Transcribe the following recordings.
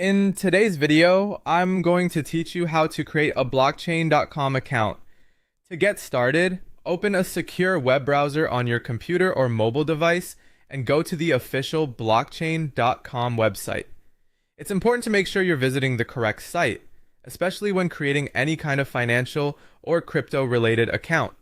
In today's video, I'm going to teach you how to create a blockchain.com account. To get started, open a secure web browser on your computer or mobile device and go to the official blockchain.com website. It's important to make sure you're visiting the correct site, especially when creating any kind of financial or crypto-related account.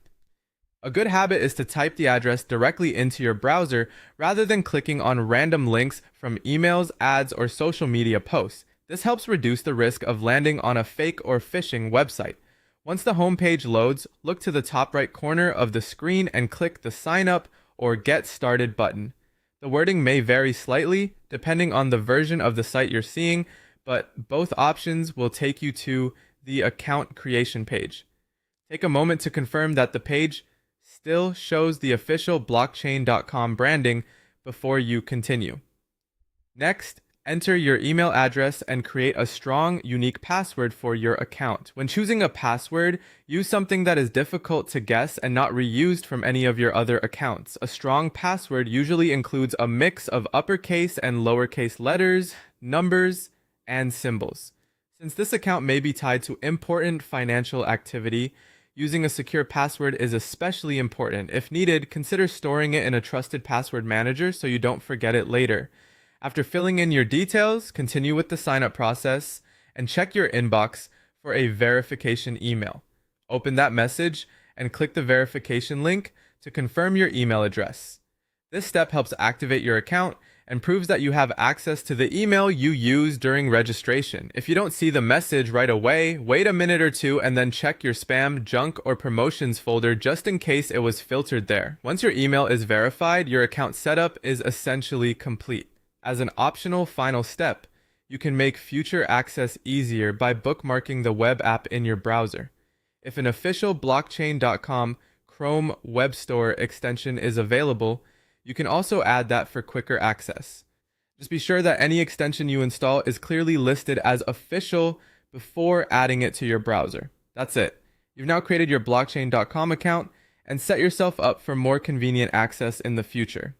A good habit is to type the address directly into your browser rather than clicking on random links from emails, ads, or social media posts. This helps reduce the risk of landing on a fake or phishing website. Once the homepage loads, look to the top right corner of the screen and click the Sign Up or Get Started button. The wording may vary slightly depending on the version of the site you're seeing, but both options will take you to the account creation page. Take a moment to confirm that the page still shows the official blockchain.com branding before you continue. Next, enter your email address and create a strong, unique password for your account. When choosing a password, use something that is difficult to guess and not reused from any of your other accounts. A strong password usually includes a mix of uppercase and lowercase letters, numbers, and symbols. Since this account may be tied to important financial activity, using a secure password is especially important. If needed, consider storing it in a trusted password manager so you don't forget it later. After filling in your details, continue with the sign-up process and check your inbox for a verification email. Open that message and click the verification link to confirm your email address. This step helps activate your account and proves that you have access to the email you used during registration. If you don't see the message right away, wait a minute or two and then check your spam, junk, or promotions folder just in case it was filtered there. Once your email is verified, your account setup is essentially complete. As an optional final step, you can make future access easier by bookmarking the web app in your browser. If an official blockchain.com Chrome Web Store extension is available, you can also add that for quicker access. Just be sure that any extension you install is clearly listed as official before adding it to your browser. That's it. You've now created your blockchain.com account and set yourself up for more convenient access in the future.